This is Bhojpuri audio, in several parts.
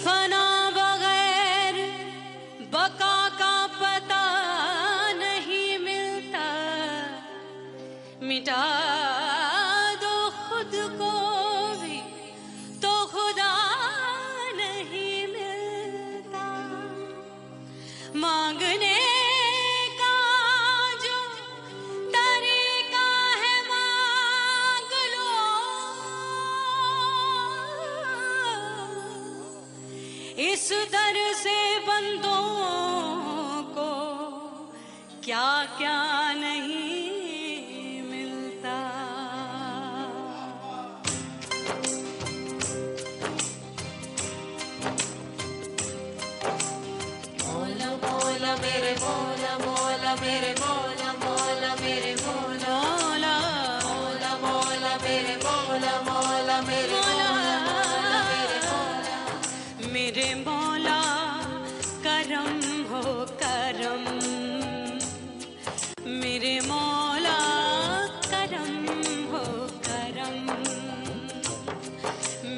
फना बगैर बका का पता नहीं मिलता, मिटा दो खुद को भी तो खुदा नहीं मिलता। मांगने का जो तरीका है मांग लो, इस दर से बंदों को क्या क्या नहीं मिलता। मौला मौला मेरे मौला मौला मेरे मौला मौला मेरे मौला मौला मौला मेरे मौला मौला मेरे मौला मेरे मौला मेरे मौला करम हो करम, मेरे मौला करम हो करम,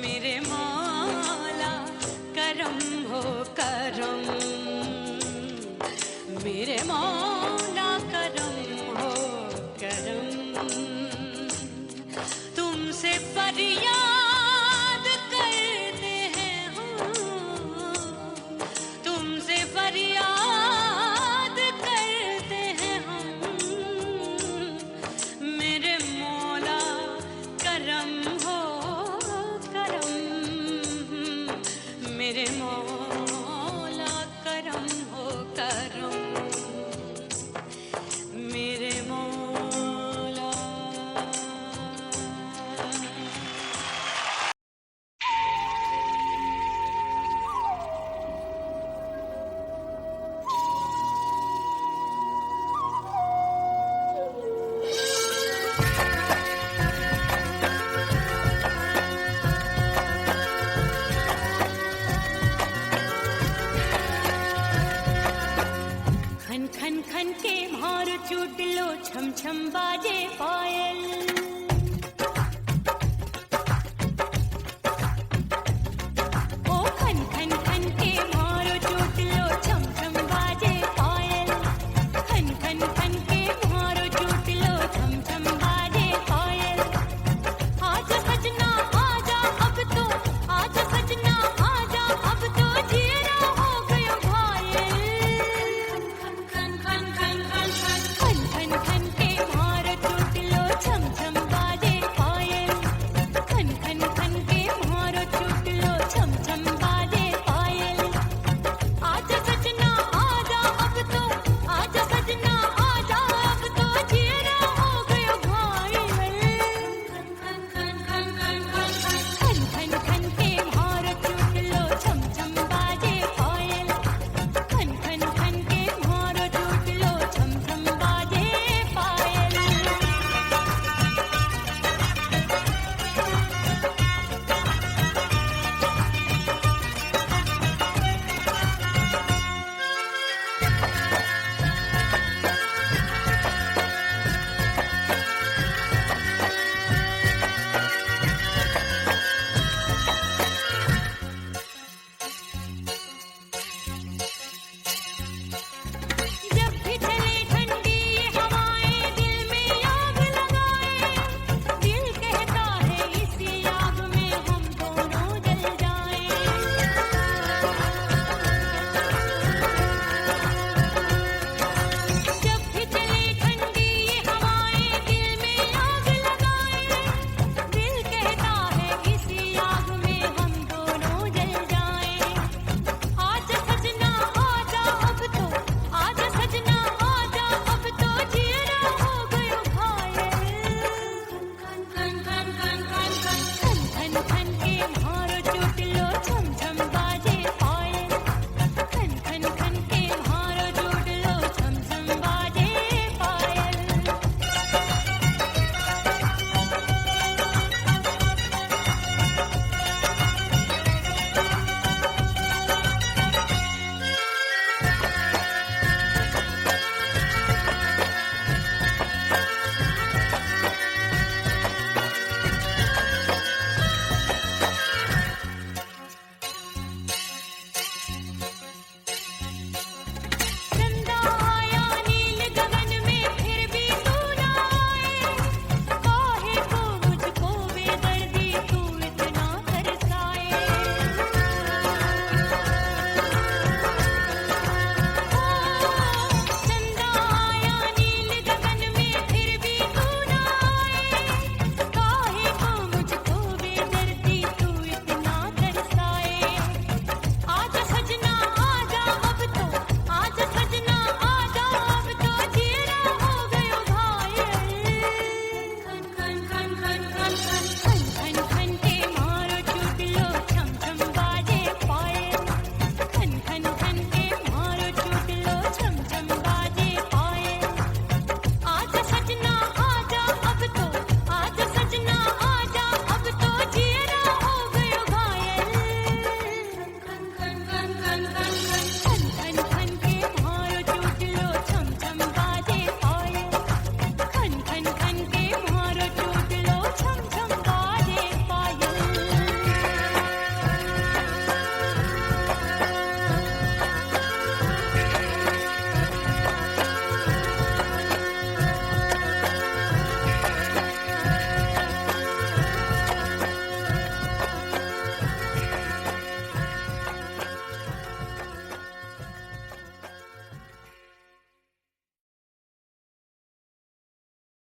मेरे मौला करम हो करम, मेरे मौला करम हो करम। तुमसे फरियाद करते हैं हम, तुमसे फरियाद करते हैं हम, मेरे मौला करम हो करम, मेरे मौला करम हो करम, मेरे मौला।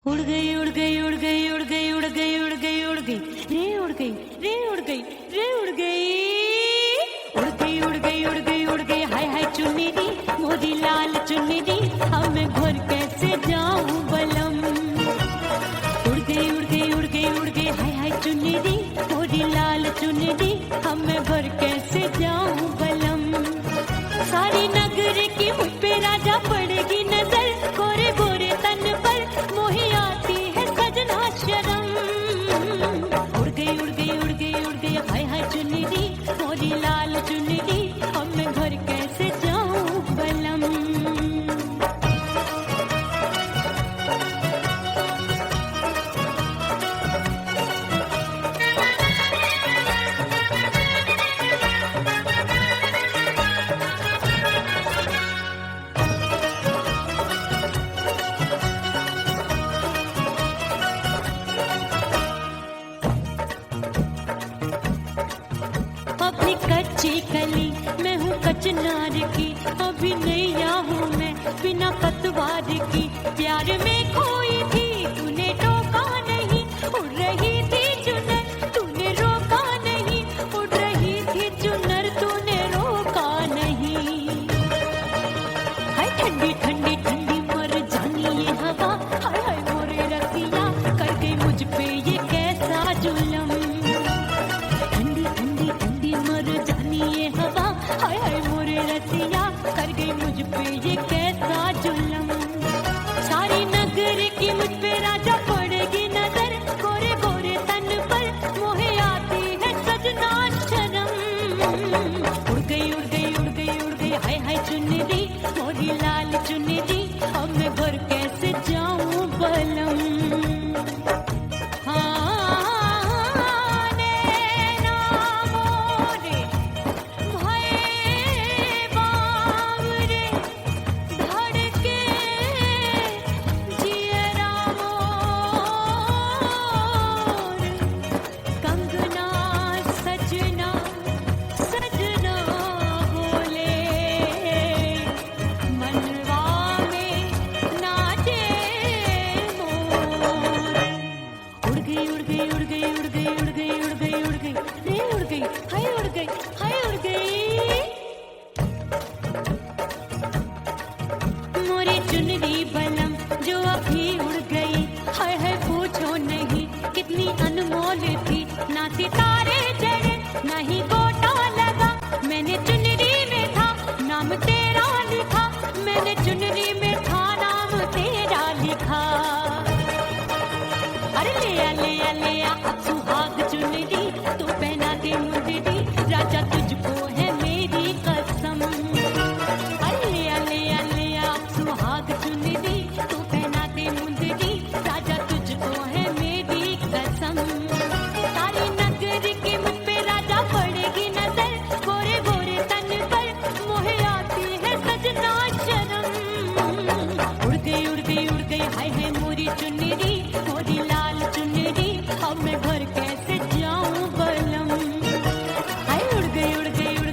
उड़ गई उड़ गई उड़ गई उड़ गई उड़ गई उड़ गई उड़ गई रे उड़ गई रे उड़ गई रे उड़ गई उड़ गई उड़ गई उड़ गई उड़ गई हाय हाय चुन्नी दी मोदी लाल चुन्नी दी अब मैं घर कैसे जाऊं बलम उड़ गई उड़ गई उड़ गई उड़ गई हाय हाय चुन्नी दी मोदी लाल चुन्नी दी अब मैं घर कैसे जाऊं बलम सारी नगर की मुझ पे राजा पड़ेगी नजर गोरे गोरे तन पर मोही आती है सजना शर्म उड़ गई उड़ गई उड़ गई उड़ गई हाय हाय चुन्नी दी मोरी लाल चुन्नी दी अब मैं घर कैसे जाऊं बलम अपनी कच्ची कली मैं हूँ कचनार की अभी नैया हूँ मैं बिना पतवार की प्यार में खोई थी तूने टोका नहीं उड़ रही थी चुनर तूने रोका नहीं उड़ रही थी चुनर तूने रोका नहीं हाय ठंडी ठंडी ठंडी मर जानी ये हवा हाय हाय मोरे रतिया कर गई मुझ पे ये कैसा जुलम ठंडी ठंडी ठंडी मर जानी ये हवा हाय हाय मोरे रतिया कर गई मुझ पे ये कैसा जुलम सारी नगर की मुझ पे राजा पड़ेगी नजर गोरे गोरे तन पर मोहे आती है सजना शर्म उड़ गई उड़ गई उड़ गई उड़ गई हाय हाय चुन्नी दी मोरी लाल चुन्नी दी अब मैं घर कैसे जाऊं बलम चुनरी बलम जो अभी उड़ गई हाय हाय पूछो नहीं कितनी अनमोल थी ना सितारे चढ़े ना ही गोटा लगा मैंने चुनरी में था नाम तेरा लिखा मैंने चुनरी में था नाम तेरा लिखा अरे ले आ अब सुहाग चुनरी तू पहना दे मुझे दी राजा तुझको है मेरी कसम ले आ सुहाग चुनरी तू पहना दे मुंदरी राजा तुझको है मेरी कसम सारी नगर की मुझ पे राजा पड़ेगी नजर गोरे गोरे तन पर मोहे आती है सजना शर्म उड़ गई उड़ गई उड़ गई हाय हाय मोरी चुनरी मोरी लाल चुनरी अब मैं घर कैसे जाऊं बलम हाय उड़ गई उड़ गई उड़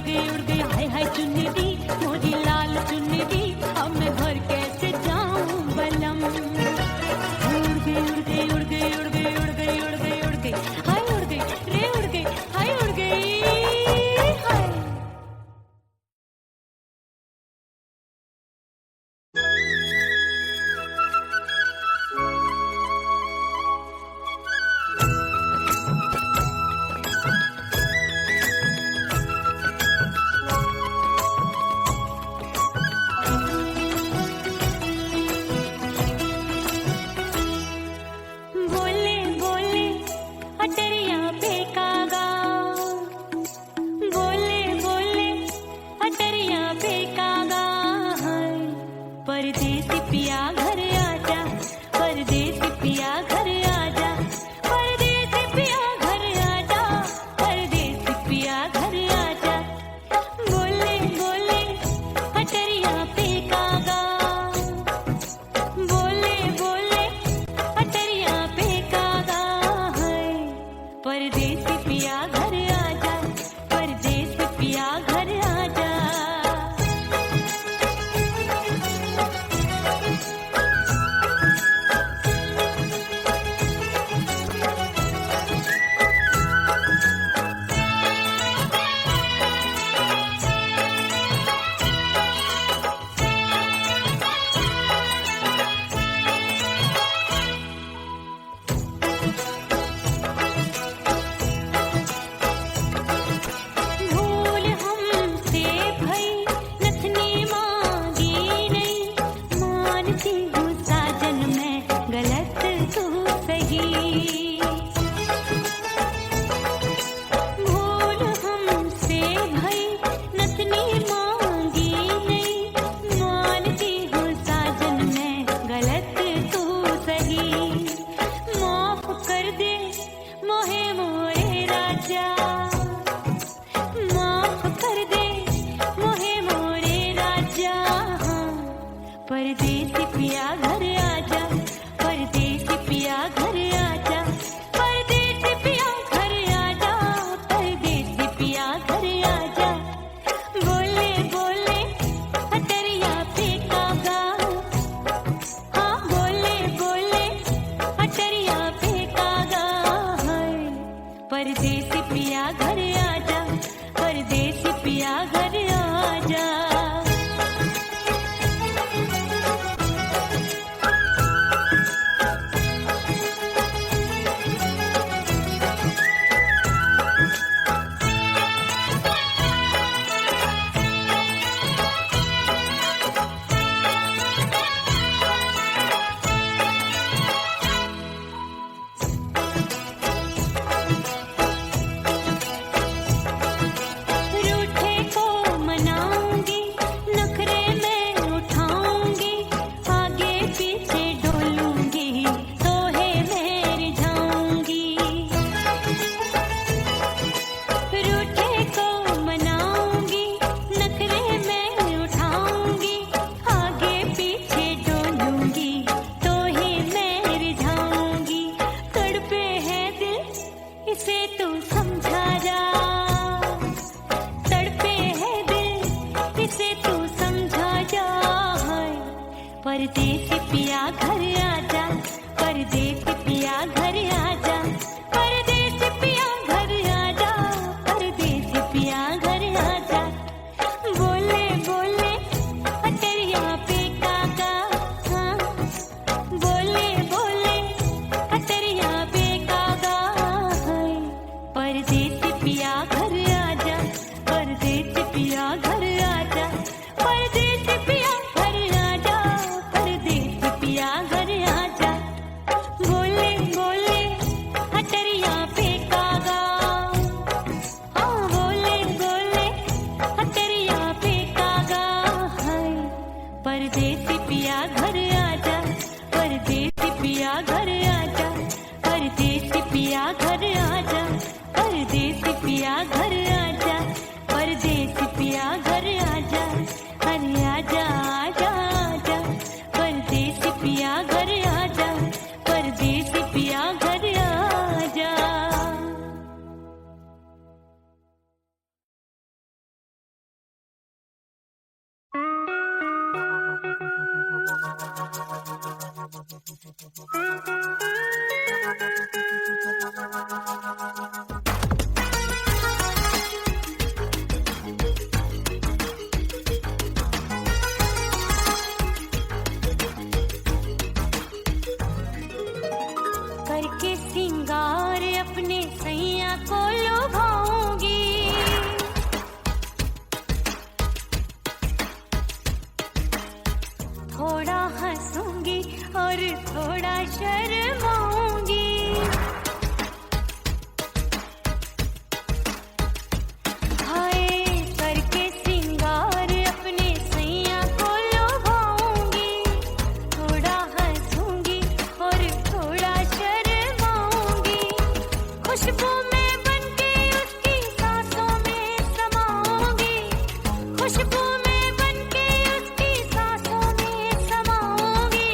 परदेसी पिया घर आजा, परदेसी पिया घर आजा, परदेसी पिया घर आजा, परदेसी पिया घर आजा। बोले बोले अटरिया पे कागा, हाँ बोले बोले अटरिया पे कागा है। परदेसी पिया घर आजा, परदेसी पिया घर आजा। रूठे को मनाऊंगी, नखरे में उठाऊंगी, आगे पीछे डोलूंगी, सोहे में रिझाऊंगी। रूठे को मनाऊंगी, नखरे में उठाऊंगी, आगे पीछे डोलूंगी, सोहे में रिझाऊंगी। तड़पे है दिल इसे तू समझा जा, तड़पे है दिल इसे तू समझा जा है। परदेसी पिया घर आजा, परदेसी पिया घर आजा, परदेसी पिया घर आजा, परदेसी पिया घर आजा। बोले बोले अटरिया पे कागा, हाँ बोले बोले अटरिया पे कागा है। परदेसी पिया घर आजा, परदेसी पिया घर आजा, परदेसी पिया घर आजा, परदेसी पिया घर आजा। बोले बोले अटरिया पे कागा, हाँ बोले बोले अटरिया पे कागा है। परदेसी पिया घर आजा, परदेसी पिया घर आजा, परदेसी पिया घर आजा, परदेसी पिया घर आजा, परदेसी पिया घर आजा। अरे आजा आजा आजा, परदेसी पिया घर आजा, परदेसी पिया घर आजा। करके सिंगार अपने सैया को लुभाऊंगी, थोड़ा हंसूंगी और थोड़ा शर्माऊंगी। हाय करके सिंगार अपने सैया को लुभाऊंगी, थोड़ा हंसूंगी और थोड़ा शर्माऊंगी। खुशबू में बनके उसकी सांसों में समाऊंगी, खुशबू में बनके उसकी सांसों में समाऊंगी।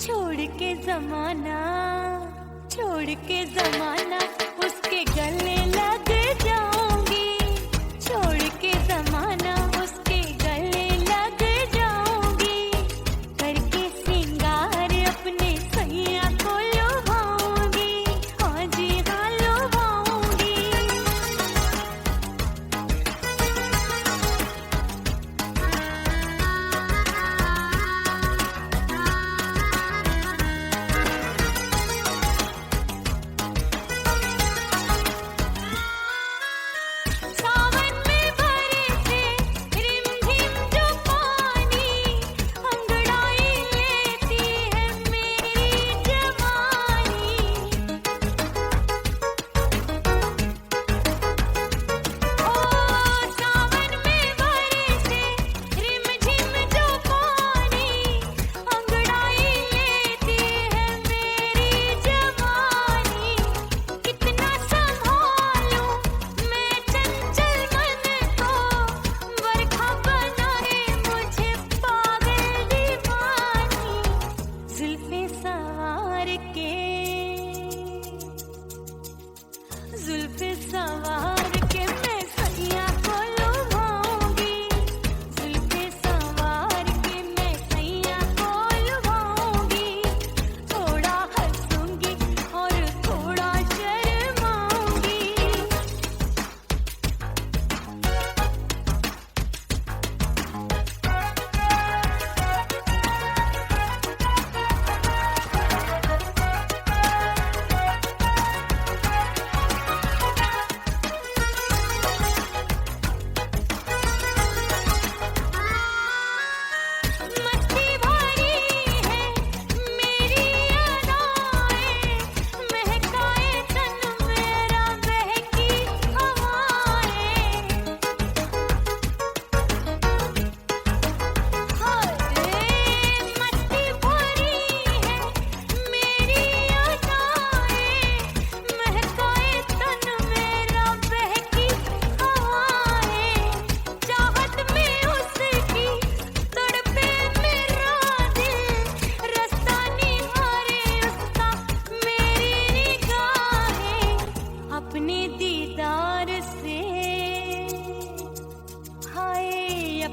छोड़ के जमाना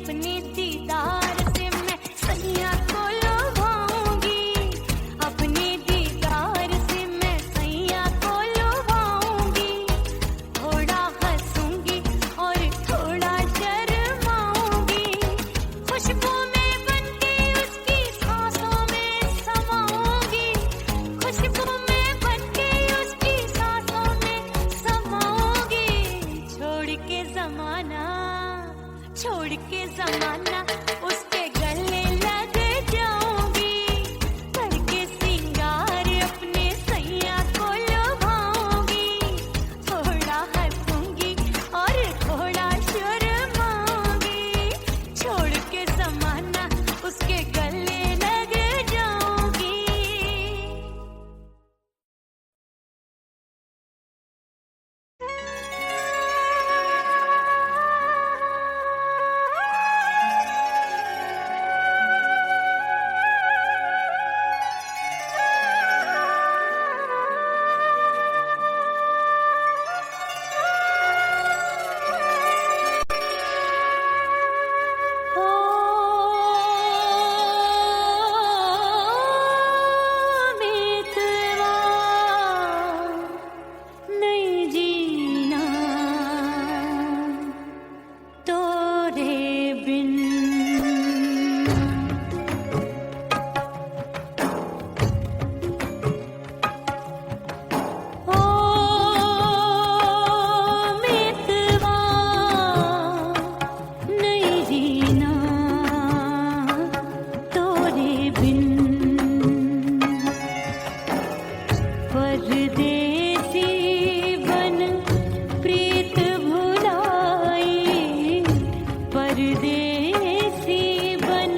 अपने दीदार से मैं सैया को लुभाऊंगी, अपने दीदार से मैं सैया को लुभाऊंगी। थोड़ा हंसूंगी और थोड़ा शर्माऊंगी, खुशबू में बनके उसकी सांसों में समाऊंगी, खुशबू में बनके उसकी सांसों में समाऊंगी। छोड़ के जमाना उसके गले लग जाऊंगी, करके सिंगार अपने सैया को लुभाऊंगी। थोड़ा हंसूंगी और थोड़ा शर्माऊंगी, छोड़ के जमाना उसके गले लग जाऊंगी। ओ मितवा नहीं जीना तोरे बिन, ओ मितवा नहीं जीना तोरे बिन। परदेसी बन प्रीत भुलाई, परदेसी बन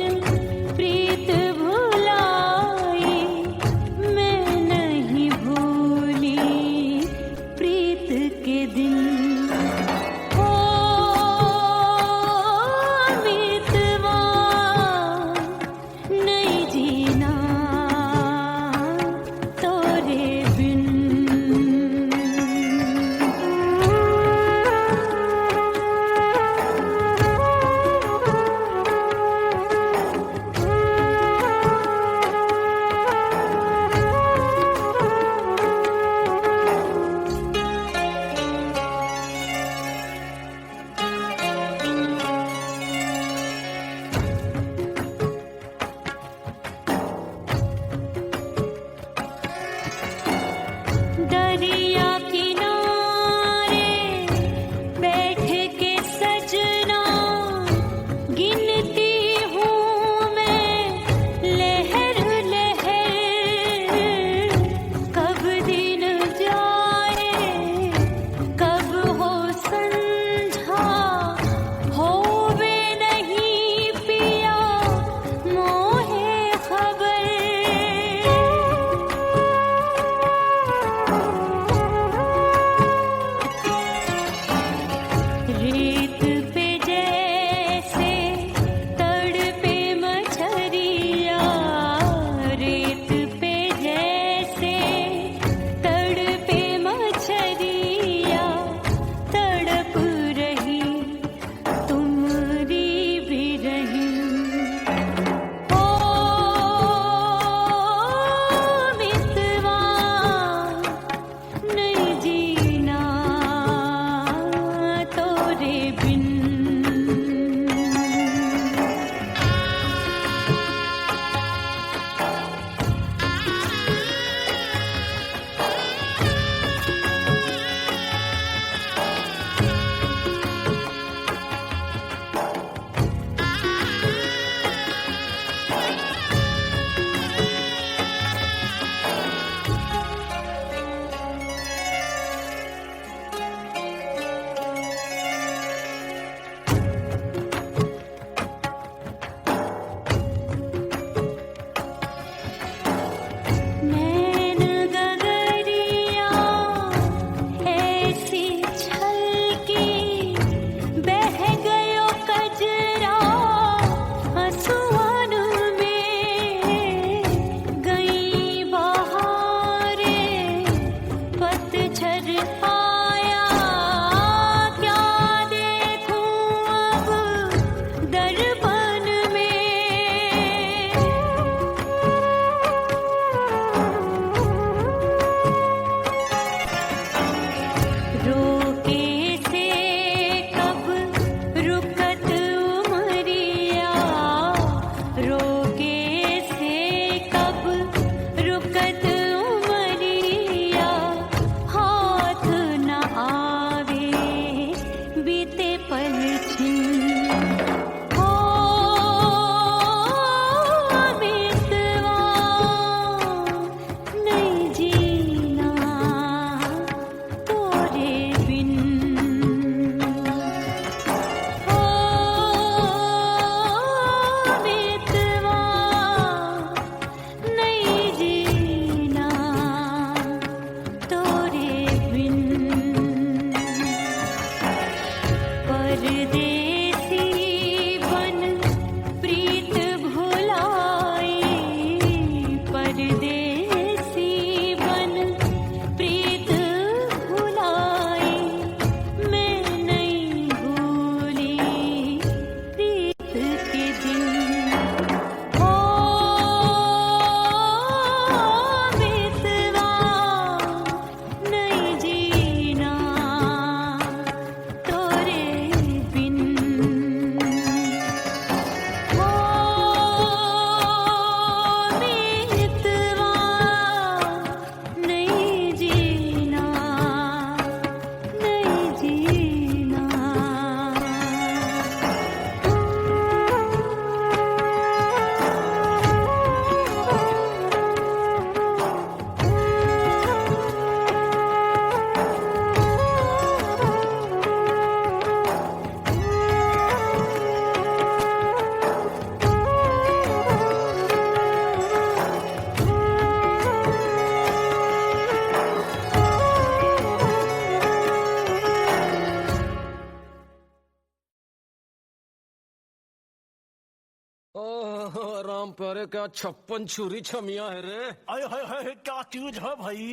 ओह राम प्यारे, क्या 56 छुरी छमिया है रे। अरे हाय हाय क्या चीज है भाई।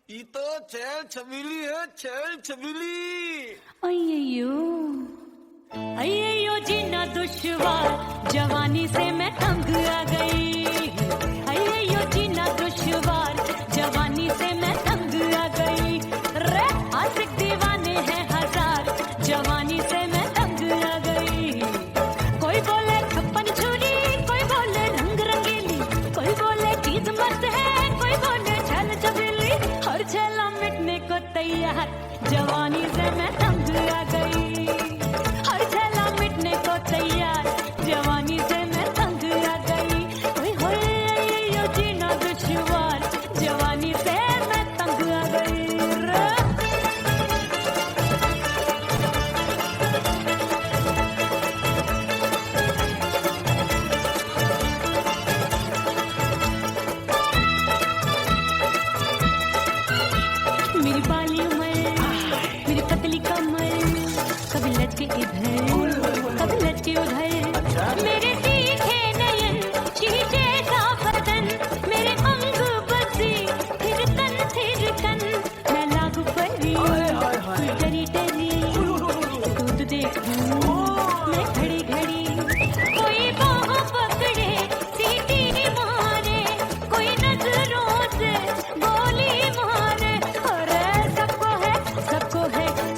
ये तो चैल छबीली है, चैल छबीली। अय्यो अय्यो जीना दुश्वार, जवानी से मैं तंग आ गई। अय्यो जीना दुश्वार, जवानी से मैं तंग आ गई। रे आशिक दीवाने हैं हजार, जवानी से मैं तंग आ गई। कोई बोले 56 छुरी, कोई बोले रंग रंगीली, कोई बोले चीज मस्त है, कोई बोले छल छबीली। हर छेला मिटने को तैयार, जवानी से मैं तंग आ गई। हर छेला मिटने को तैयार, जवानी से मैं तंग आ गई। ओए होए यो जीना दुश्वार, जवानी से मैं तंग आ गई रे। मेरी बाली उमर, मेरी पतली कमर, कभी लचके इधर कभी लचके उधर। मेरे तीखे नयन, शीशे सा बदन, मेरे अंग बसी थिरकन। मैं लागू परी तू डरी डरी, दूध देखूं मैं घड़ी घड़ी। कोई बाह पकड़े सीटी मारे, कोई नजरों से गोली मारे। अरे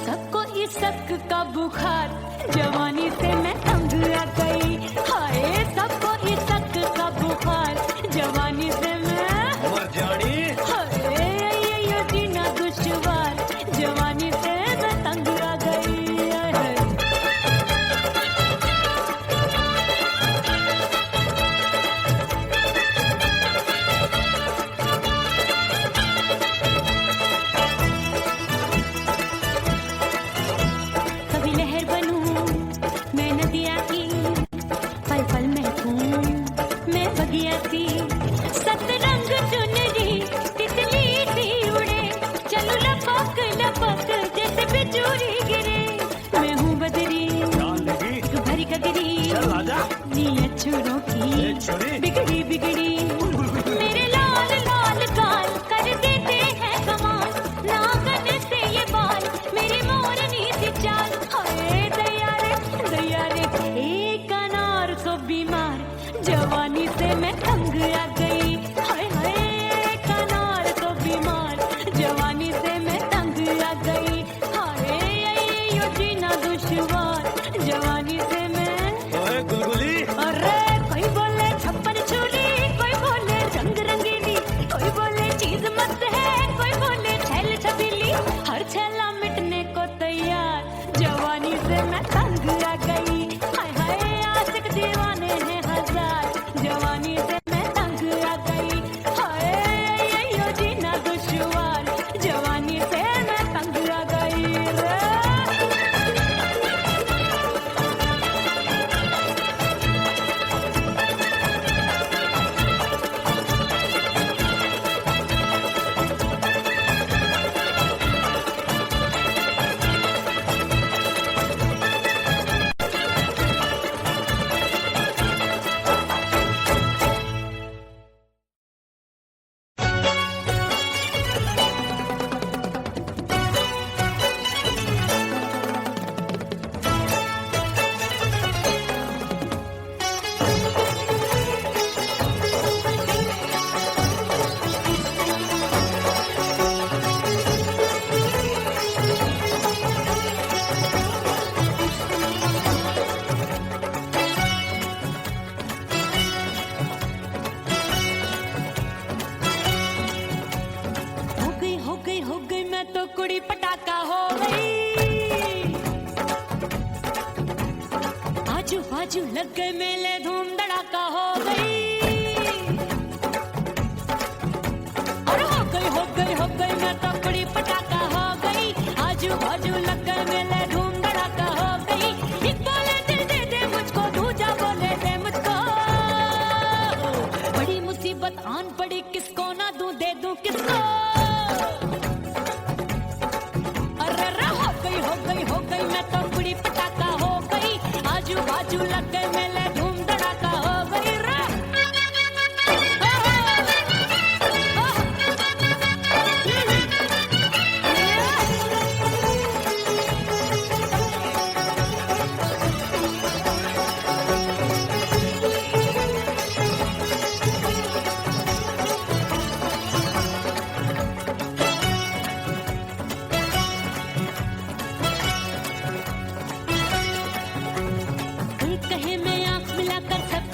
सबको इसक का बुखार, जवानी से मैं तंग आ गई। हाय सबको इसक का बुखार, जवानी से मैं मर जानी। हाय ये जीना दुश्वार, जवानी से मैं तंग आ गई। हाय कभी लहर बनूं मैं नदिया की, पल पल महकूं मैं बगिया सी। सतरंग चुनरी तितली सी उड़े, चलूं लपक लपक जैसे बिजली गिरे। मैं हूँ बदरी जान लगी भरी कगरी, चल आजा। नीयत छुरों ए की छोरी। बिगड़ी बिगड़ी। मेरे लाल लाल गाल कर देते हैं कमाल, नागन से ये बाल मेरे मोरनी सी चाल। हाय दया रे एक अनार को बीमार, जवानी से मैं तंग आ गई। हाय हाय एक अनार को बीमार, जवानी से मैं तंग आ गई। हाय यो जीना दुश्वार, जवानी से मैं। ओए गुलगुली। अरे कोई बोले 56 छुरी, कोई बोले रंग रंगीली, कोई बोले चीज मस्त है, कोई बोले छल छबीली। हर छेला मिटने को तैयार, जवानी से मैं तंग आ गई। हाय हाय आशिक दीवाने हैं हजार, जवानी से मैं तंग आ गई। हाय यो जीना दुश्वार, जवानी से मैं तंग आ गई रे। हो गई मैं तो कुड़ी पटाखा हो गई। आजू बाजू लग गए मेले, धूम धड़ाका हो गई। अरे हो गई मैं तो कुड़ी पटाखा हो गई। आजू बाजू लग गए मेले, धूम धड़ाका हो गई। एक बोले दिल दे दे मुझको, दूजा बोले दे मुझको। बड़ी मुसीबत आन पड़ी, किसको ना दूं दे दूं किसको। हो गई मैं तो कुड़ी पटाखा हो गई। आजू बाजू लग गए मेले, धूम धड़ाका हो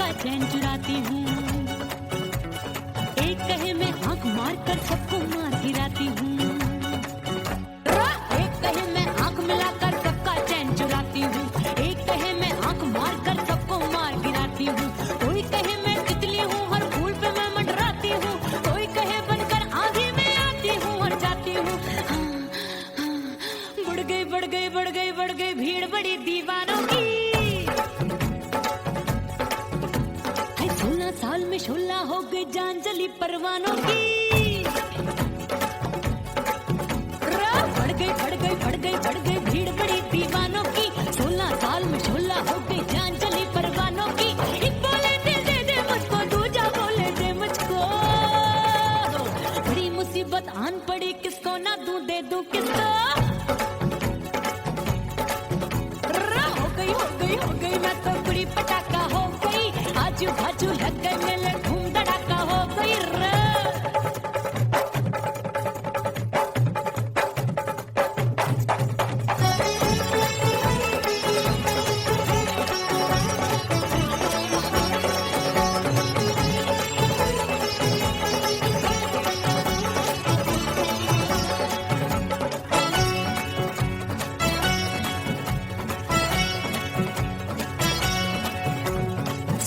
सबका चैन चुराती हूँ। एक कहे मैं आंख मार कर सबको मार गिराती हूँ। एक कहे मैं आंख मिलाकर सबका चैन चुराती हूँ। एक कहे मैं आंख मार कर सबको मार गिराती हूँ। कोई कहे मैं तितली हूँ, हर फूल पे मैं मंडराती हूँ। कोई कहे बनकर आंधी में आती हूँ और जाती हूँ। बढ़ गई बढ़ गई बढ़ गई बढ़ गई भीड़ बड़ी दीवानों की। 16 साल में शोला हो गई जान जली परवानों की। बढ़ गई बढ़ गई बढ़ गई बढ़ गई भीड़ बड़ी दीवानों की। 16 साल में शोला हो गई जान जली परवानों की। एक बोले दिल दे दे मुझको, दूजा बोले दे मुझको। बड़ी मुसीबत आन पड़ी, किसको ना दूं दे दूं किसको। हो गई मैं तो कुड़ी पटाखा हो गई। आजू बाजू लग गए मेले धूम धड़ाका हो गई रे।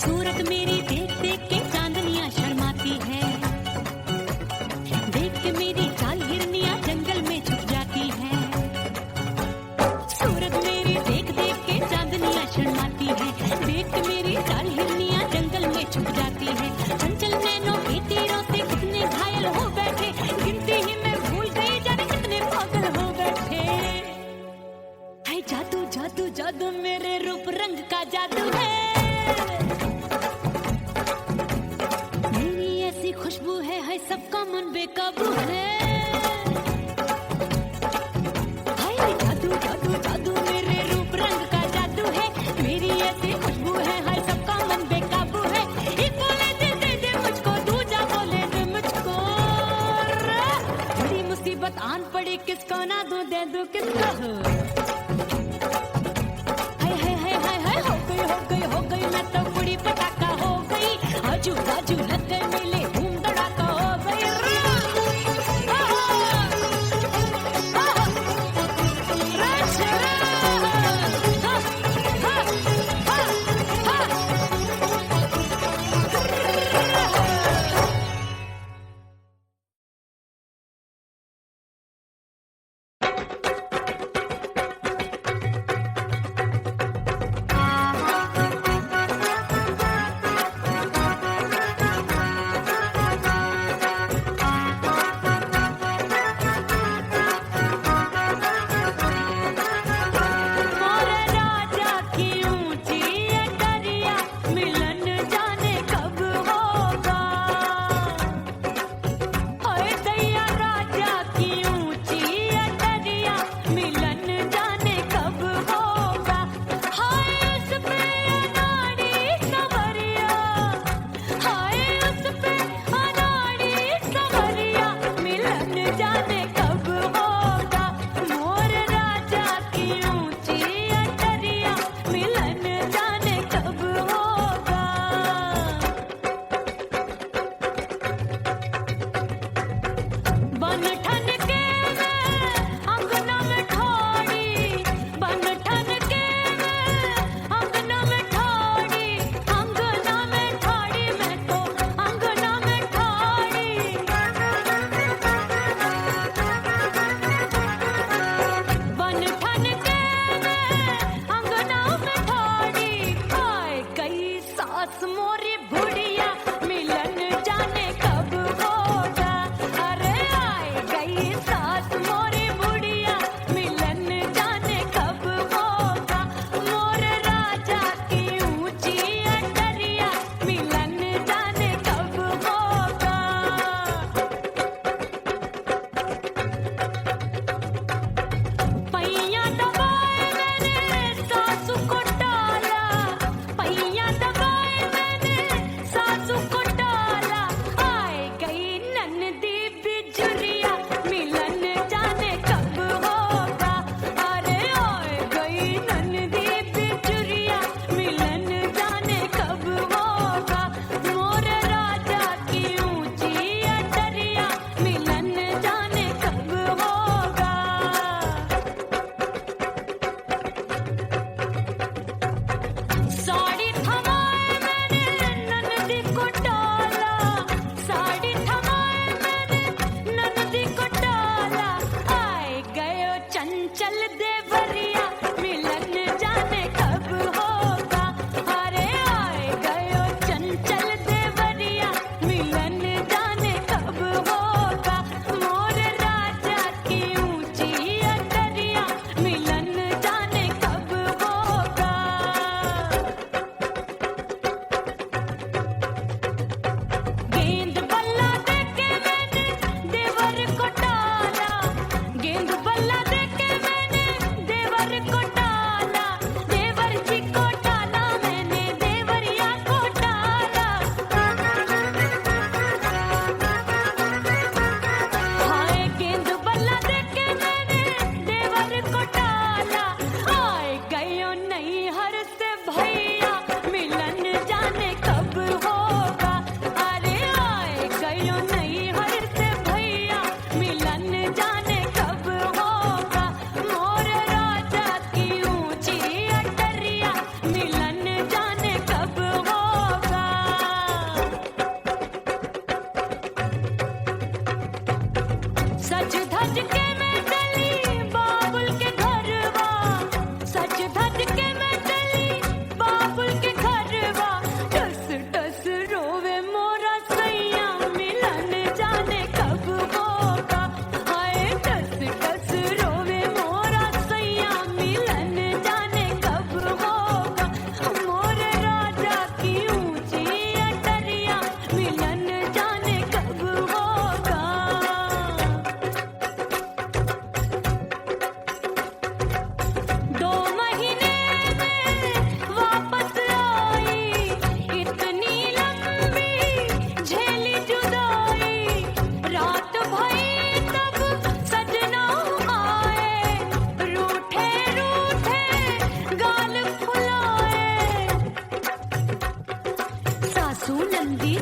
सूरत मेरी देख देख के चांदनियां शर्माती है। देख के मेरी चाल हिरनियां जंगल में छुप जाती है। सूरत मेरी देख देख के चांदनियां शर्माती है। देख के मेरी चाल हिरनियां जंगल में छुप जाती है। चंचल नैनों के तीरों से कितने घायल हो बैठे, गिनती ही मैं भूल गई जाने कितने पागल हो बैठे। है जादू जादू जादू मेरे रूप रंग का जादू है। खुशबू है सबका मन बेकाबू है। हाय जादू जादू जादू मेरे रूप रंग का जादू है। मेरी ऐसी खुशबू है सबका मन बेकाबू है। एक बोले दे दे मुझको, दूजा बोले दे मुझको। बड़ी मुसीबत आन पड़ी, किसको ना दूं दे दूं किसको। हो गई मैं तो कुड़ी पटाखा हो गई। आजू बाजू लग गए मेले धूम धड़ाका हो गई रे।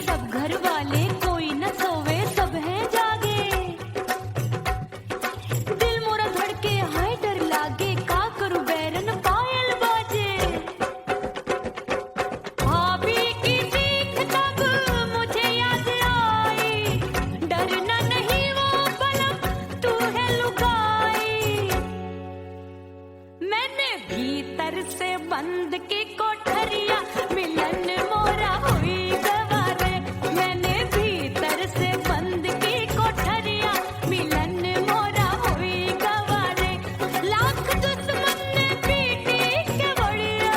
सब घर वाले कोई न सोवे सब हैं जागे। दिल मोरा धड़के हाय डर लागे का करूं बैरन पायल बाजे। भाभी की सीख तब मुझे याद आई, डरना नहीं वो बलम तू है लुगाई। मैंने भीतर से बंद की कोठरिया मिलन मोरा हुई गवारे। मैंने भीतर से बंद की कोठरिया मिलन मोरा हुई गवारे। लाख दुश्मन ने पीटी के बढ़िया,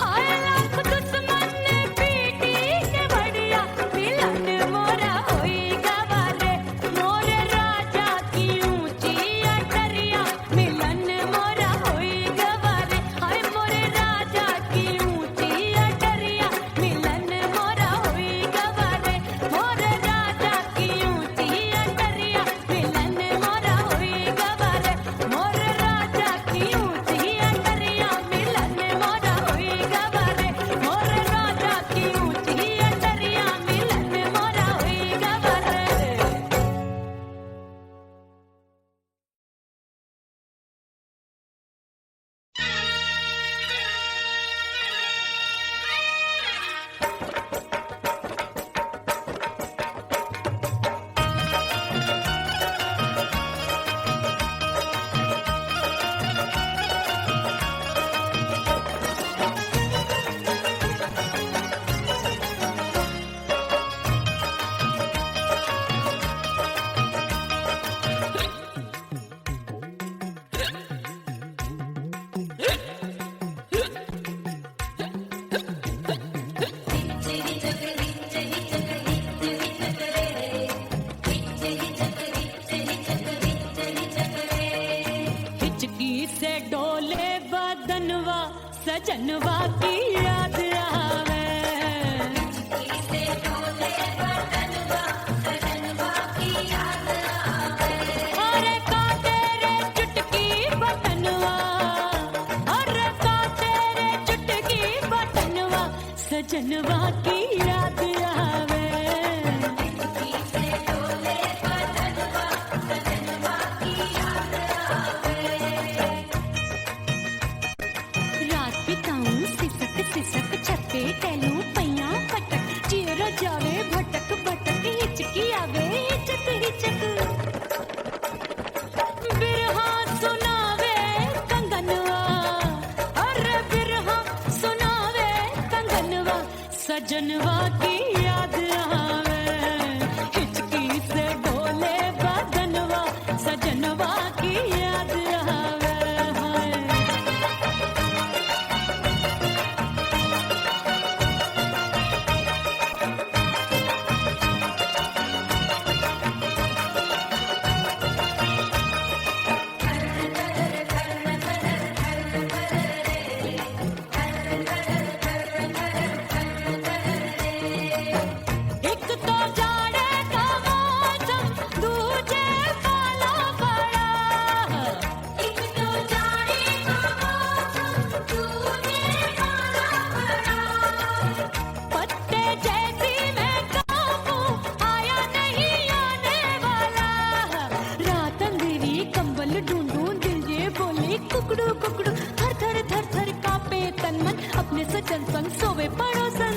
हाय लाख दुश्मन ने पीटी के बढ़िया मिलन मोरा हुई गवारे। मोरे राजा की ऊंची अटरिया मिलन मोरा हुई गवारे। हाय मोरे राजा की ऊंची अटरिया मिलन मोरा हुई गवारे। मोरे राजा की ऊंची अटरिया मिलन मोरा हुई गवारे। मोरे राजा की ऊंची अटरिया मिलन मोरा हुई गवारे। मोरे राजा की ऊंची अटरिया मिलन मोरा हुई गवारे। हिचकी से डोले बदनवा सजनवा की याद आवे। अरे का तेरे चुटकी बटनवा, अरे का तेरे चुटकी बटनवा सजनवा की याद आवे। रात बिताऊं सिसक सिसक छत्ते टैलूं पैया पटक चेहरा जावे भटक भटक हिचकी आवे हिचक हिचक। बिरहा सुनावे कंगनवा, अरे बिरहा सुनावे कंगनवा सजनवा की याद आवे। हिचकी से डोले बदनवा सजनवा की याद आवे। हाय एक तो जाड़े का मौसम दूजे काला पड़ा। एक तो जाड़े का मौसम दूजे काला पड़ा। पत्ते जैसी मैं कांपूं आया नहीं आने वाला। रात अंधेरी कंबल ढूंढूं दिल ये बोले कुकड़ू कुकड़ू। थर थर थर थर कांपे तन मन अपने सजन संग सोवे पड़ोसन।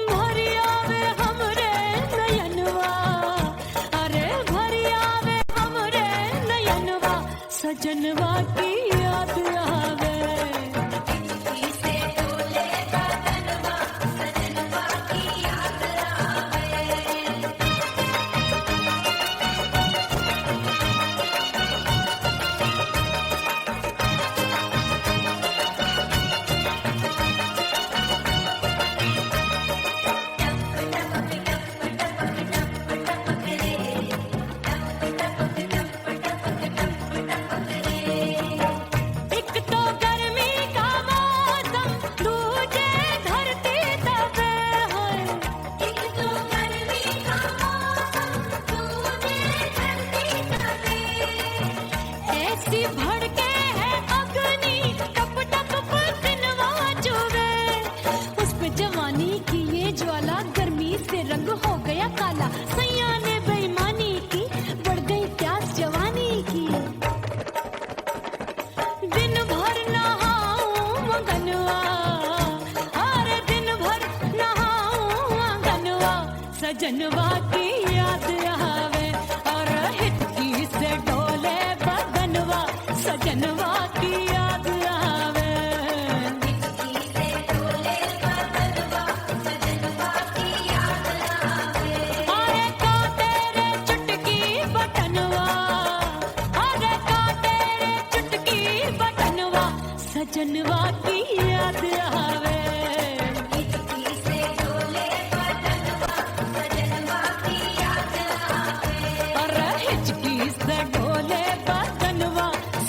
भरी आवे हमरे नयनवा, अरे भरी आवे हमरे नयनवा सजनवा की याद आवे। सजनवा की याद आवे और हिचकी से डोले बदनवा सजनवा की याद आवे हिचकी से डोले बदनवा सजनवा की याद आवे अरे का तेरे चुटकी बटनवा अरे का तेरे चुटकी बटनवा सजनवा की याद आवे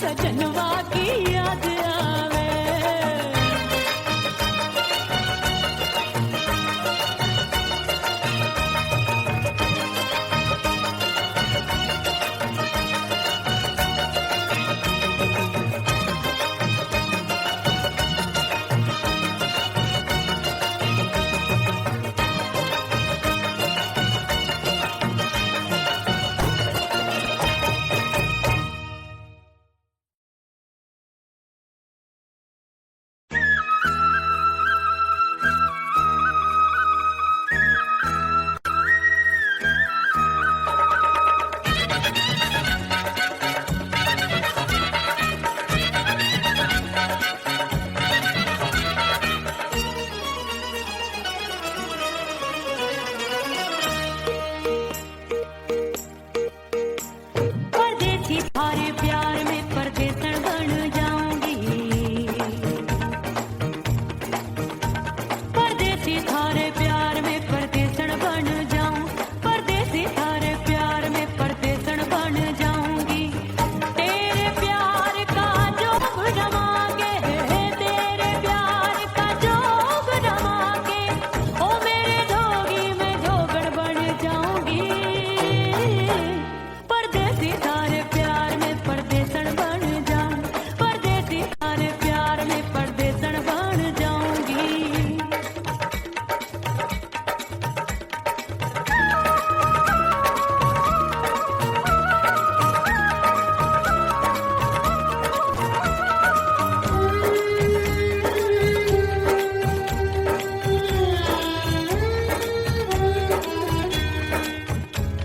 सजनवा की याद आवे थारे प्यार में परदेसन बन जाऊंगी परदेसी थारे प्यार में परदेसन बन जाऊं परदेसी थारे प्यार में परदेसन बन जाऊंगी तेरे प्यार का जोग रमा के तेरे प्यार का जोग रमा के ओ मेरे जोगी में जोगड़ बन जाऊंगी परदेसी थारे प्यार में परदेसन बन जाऊं परदेसी थारे प्यार में परदेसन बन जाऊंगी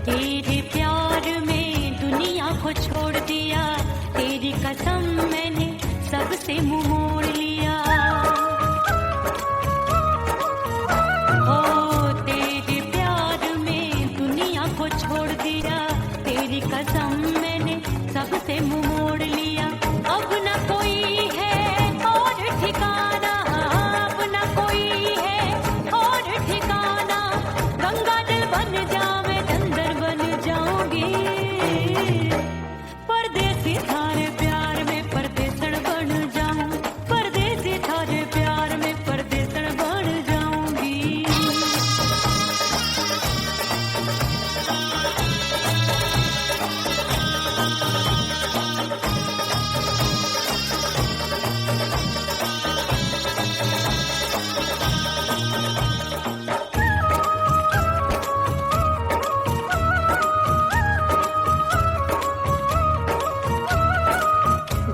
तेरे प्यार में दुनिया को छोड़ दिया तेरी कसम मैंने सबसे मुंह मोड़ लिया ओ तेरे प्यार में दुनिया को छोड़ दिया तेरी कसम मैंने सबसे मुंह मोड़ लिया अब न कोई है और ठिकाना अब न कोई है और ठिकाना गंगा जल बन जावे चंदर बन जाऊंगी परदेसी थारे प्यार में परदेसन बन जाऊं परदेसी थारे प्यार में परदेसन बन जाऊंगी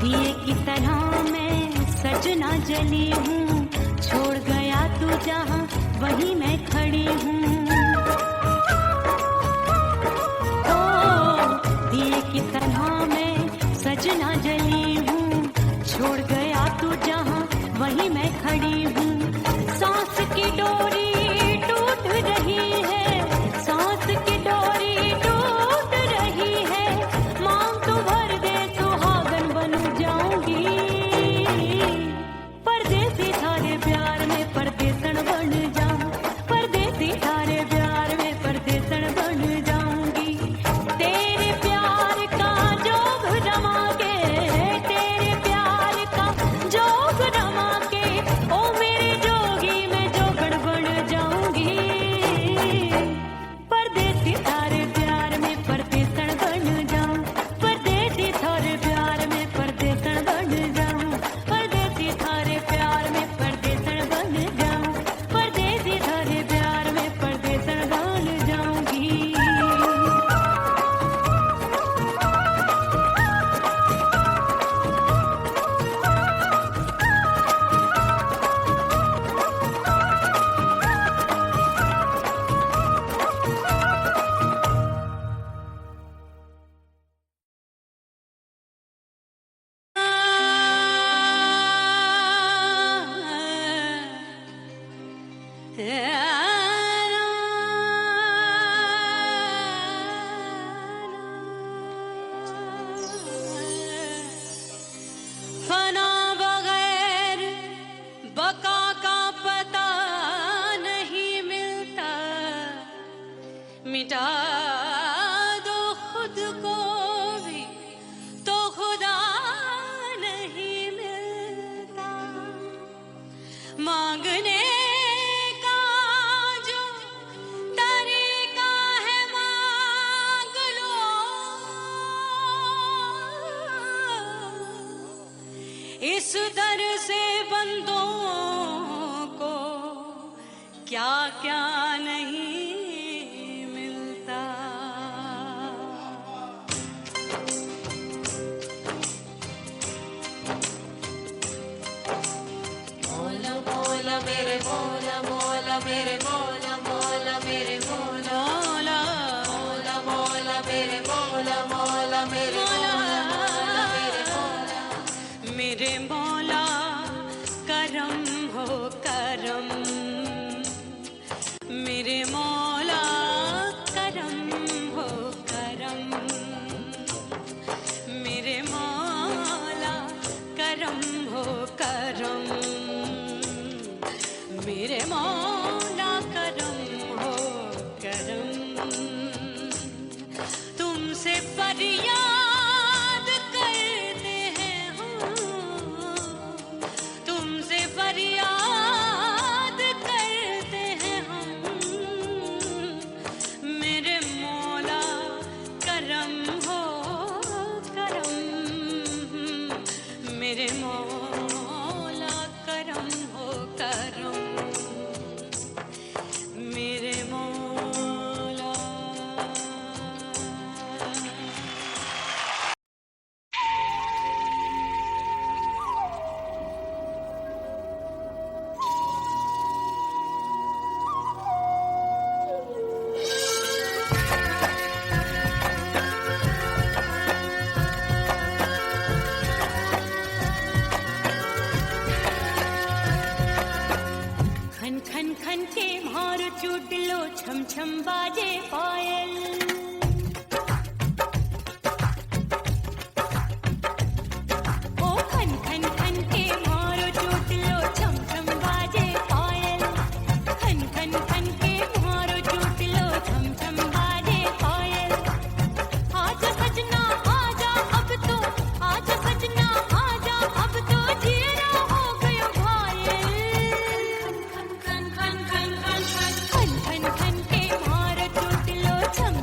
दिए की तरह मैं सजना जली हूँ छोड़ गया तू जहाँ वहीं मैं खड़ी हूँ ओ दिए की तरह मैं सजना जली हूँ छोड़ गया तू जहाँ वहीं मैं खड़ी हूँ सांस की डोरी टूट रही है सांस की डोरी टूट रही है मांग तू भर दे सुहागन बन जाऊंगी परदेसी थारे प्यार में परदेसन बन जाऊं परदेसी थारे प्यार में परदेसन बन जाऊंगी तेरे प्यार का जोग रमा के तेरे प्यार का जोग रमा के ओ मेरे जोगी में जोगड़ बन जा फना बगैर बका का पता नहीं मिलता, मिटा दो खुद को भी तो खुदा नहीं मिलता। मांगने का जो तरीका है मांग लो, इस दर से बंदों को क्या क्या नहीं मिलता। मौला मौला मेरे मौला मौला मेरे मौला मौला मेरे मौला मौला मौला मेरे मौला मौला मेरे मौला मेरे मौला मेरे मौला करम हो करम, मेरे मौला करम हो करम, मेरे मौला करम हो करम, मेरे मौला करम हो करम। तुमसे फरियाद करते हैं हम, तुमसे फरियाद करते हैं हम, मेरे मौला करम हो करम, मेरे मौला करम हो करम, मेरे मौला। खन खन खन के भार चूट लो, छम छम बाजे पायल। ओ खन खन खन के भार चूट लो, छम छम बाजे पायल। खन खन खन के भार चूट लो, छम छम बाजे पायल। आजा सजना आजा अब तो, आजा सजना आजा अब तो, जीरा हो गयो घायल। खन खन खन खन खन खन खन खन के भार टूट लो, छम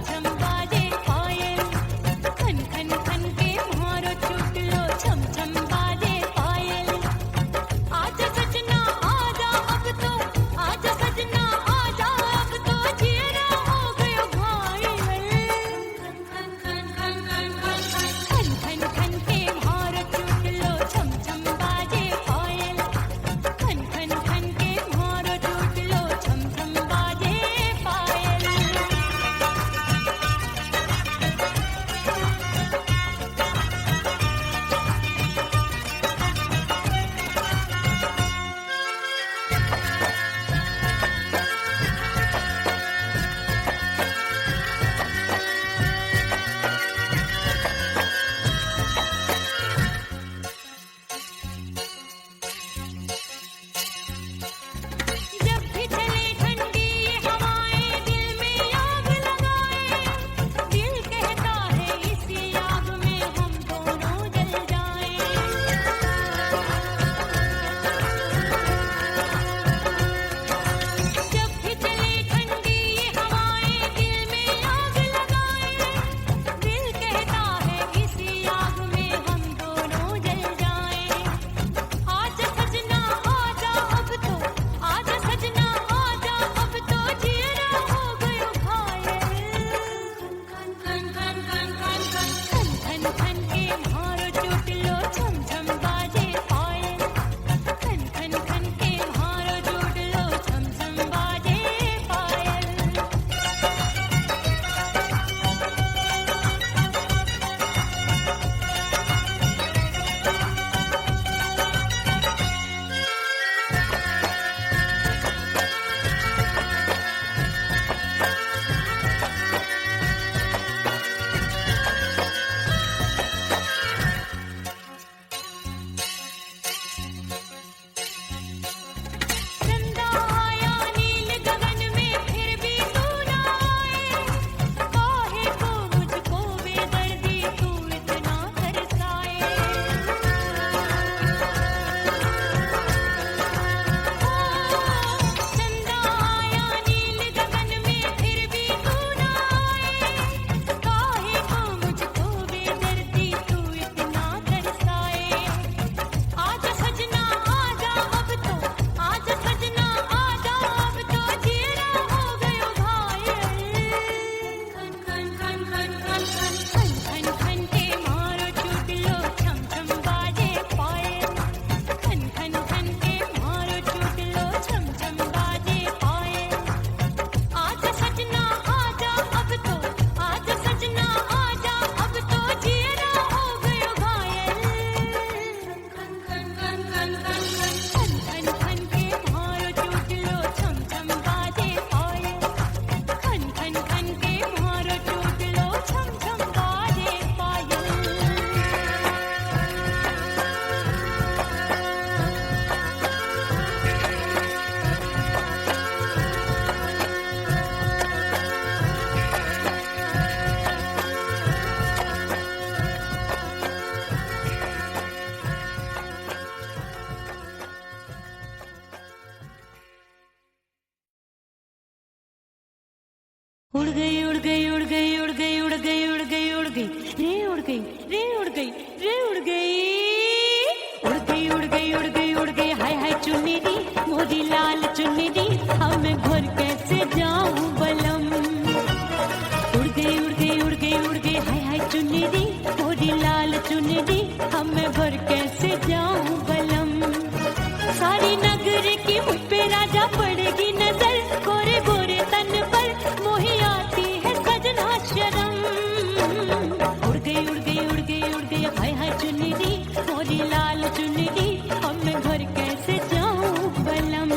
उड़ गई उड़ गई उड़ गई उड़ गई उड़ गई उड़ गई उड़ गई रे उड़ गई रे उड़ गई रे उड़ गई उड़ गई उड़ गई उड़ गई उड़ गई हाय हाय चुन्नी दी मोरी लाल चुन्नी दी अब मैं घर कैसे जाऊं बलम उड़ गई उड़ गई उड़ गई उड़ गई हाय हाय चुन्नी दी मोरी लाल चुन्नी दी अब मैं घर कैसे जाऊं बलम सारी नगर की मुझ पे राजा पड़ेगी नजर गोरे गोरे तन पर मोही आती है सजना शर्म उड़ गई उड़ गई उड़ गई उड़ गई हाय हाय चुन्नी दी मोरी लाल चुन्नी दी अब मैं घर कैसे जाऊं बलम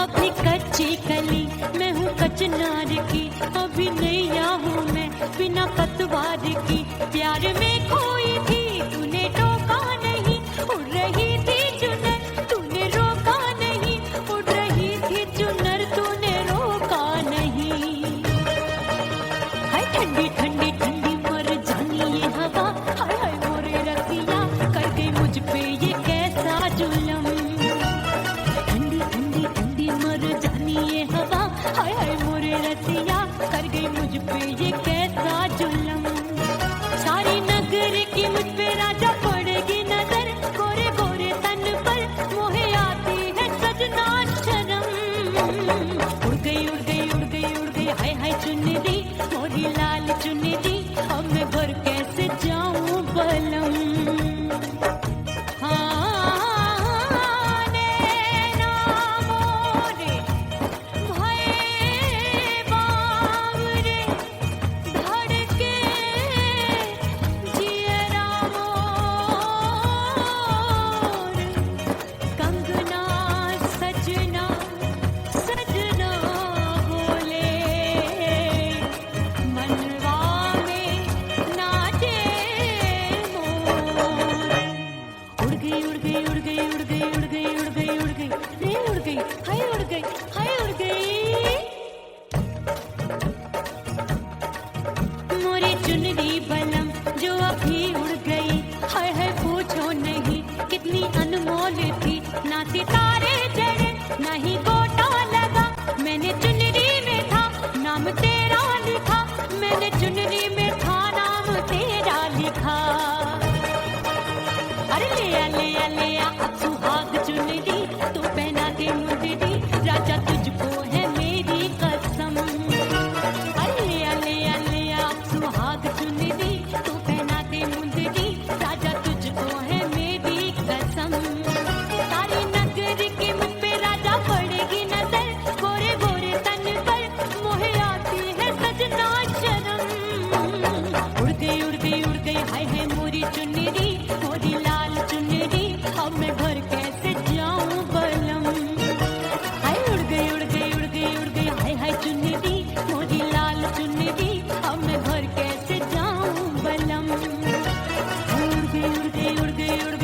अपनी कच्ची कली मैं हूँ कचनार की अभी नैया हूँ मैं बिना पतवार की प्यार में खोई थी तूने टोका नहीं उड़ रही थी चुनर तूने रोका नहीं उड़ रही थी चुनर तूने रोका नहीं हाय ठंडी ठंडी ठंडी मर जानी ये हवा हाय हाय मोरे रतिया कर गई मुझ पे ये कैसा जुलम ठंडी ठंडी ठंडी मर जानी ये हवा हाय हाय मोरे रतिया कर गई मुझ पे ये कैसा जुलम सारी नगर की मुझ पे राजा पड़ेगी नजर गोरे गोरे तन पर मोहे आती है सजना शर्म उड़ गई उड़ गई उड़ गई उड़ गई हाय हाय चुन्नी दी मोरी लाल चुन्नी दी अब मैं घर कैसे जाऊं बलम चुनरी बलम जो अभी उड़ गई हाय हाय पूछो नहीं कितनी अनमोल थी ना सितारे जड़े ना ही गोटा लगा मैंने चुनरी में था नाम तेरा लिखा मैंने चुनरी में था नाम तेरा लिखा अरे ले आ अब सुहाग चुनरी तू पहना के मुझे दी राजा तुझको है मेरी कसम अरे ले आ सुहाग चुन्नी दी तू पहना दे मुझे दी राजा तुझको है मेरी कसम सारी नगर की मुझ पे राजा पड़ेगी नजर गोरे गोरे तन पर मोहे आती है सजना शर्म उड़ गई हाय हाय मोरी चुन्नी दी मोरी लाल चुन्नी दी अब मैं घर कैसे जाऊं बलम हाय उड़ गई हाय हाय चुन्नी दी मोरी लाल चुन्नी दी अब मैं घर कैसे जाऊं बलम उड़ गई उड़ गई उड़ गई उड़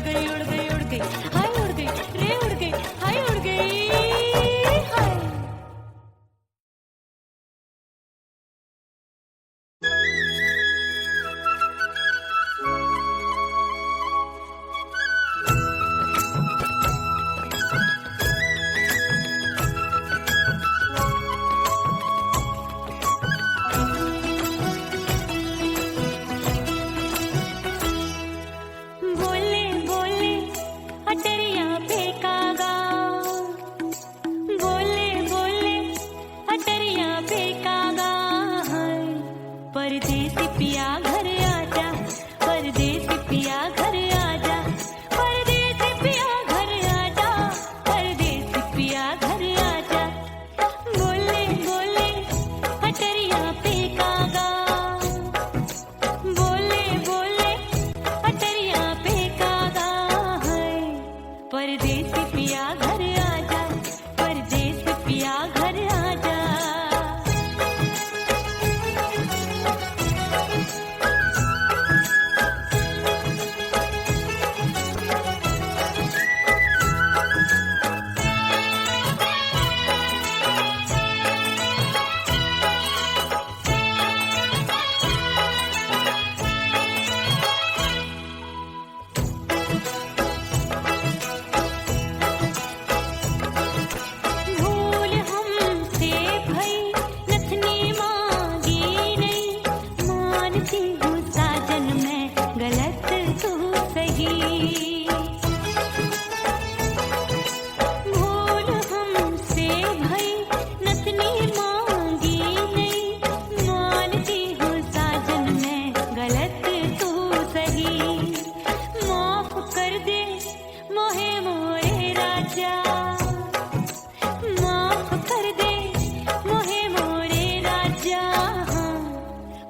गई उड़ गई उड़ गई हाय उड़ गई रे उड़ गई हाय उड़ गई हाय बोले बोले अटरिया फेंकागा बोले बोले अटरिया फेंकागा परदेसी पिया घर आजा परदेसी पिया घर आजा परदेसी पिया घर आजा परदेसी पिया घर आजा बोले बोले अटरिया फेंकागा बोले बोले अटरिया फेंकागा परदेसी पिया घर आजा परदेसी पिया घर आजा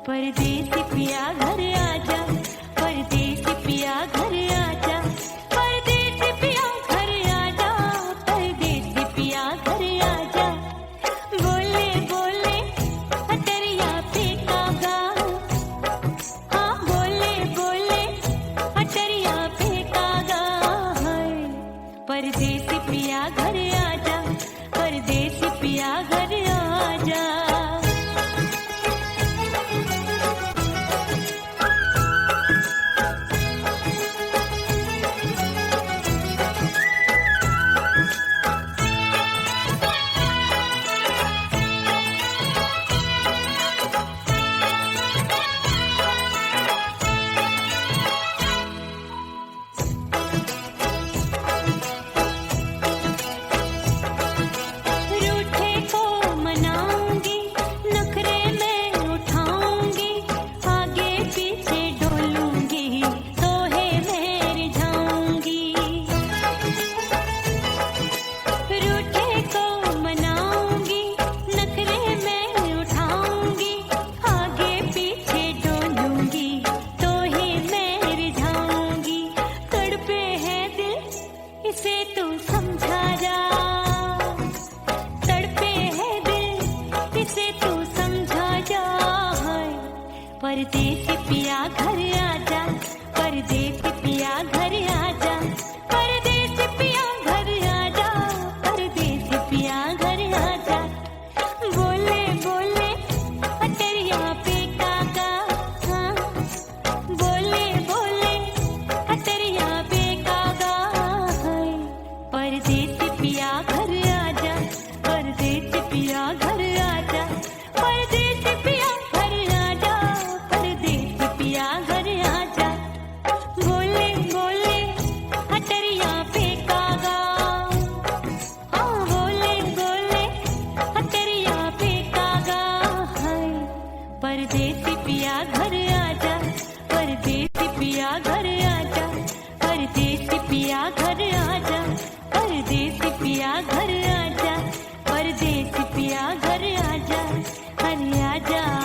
परदेसी पिया घर आजा, परदेसी पिया घर आजा, परदेसी पिया घर आजा, परदेसी पिया घर आजा। बोले बोले अटरिया पे कागा, हाँ बोले बोले अटरिया पे कागा है। परदेसी पिया घर आजा, परदेसी पिया घर आजा। रूठे को मनाऊंगी, नखरे में उठाऊंगी, आगे पीछे डोलूंगी, तोहे में रिझाऊंगी। रूठे को मनाऊंगी, नखरे में उठाऊंगी, आगे पीछे डोलूंगी, तोहे में रिझाऊंगी। तड़पे है दिल इसे तू समझा जा, तड़पे है दिल इसे तू समझा जा। परदेसी पिया घर आजा, परदेसी पिया घर आजा, परदेसी पिया घर आजा, परदेसी पिया घर आजा। बोले बोले अटरिया पे कागा, हाँ बोले बोले अटरिया पे कागा है। परदेसी पिया घर आजा, परदेसी पिया घर आजा, परदेसी पिया घर आजा, परदेसी पिया घर आजा। बोले बोले अटरिया पे कागा, हाँ बोले बोले अटरिया पे कागा है। परदेसी पिया घर आजा, परदेसी पिया घर आजा, परदेसी पिया घर आजा, परदेसी पिया घर आजा, परदेसी पिया घर आजा, अरे आजा।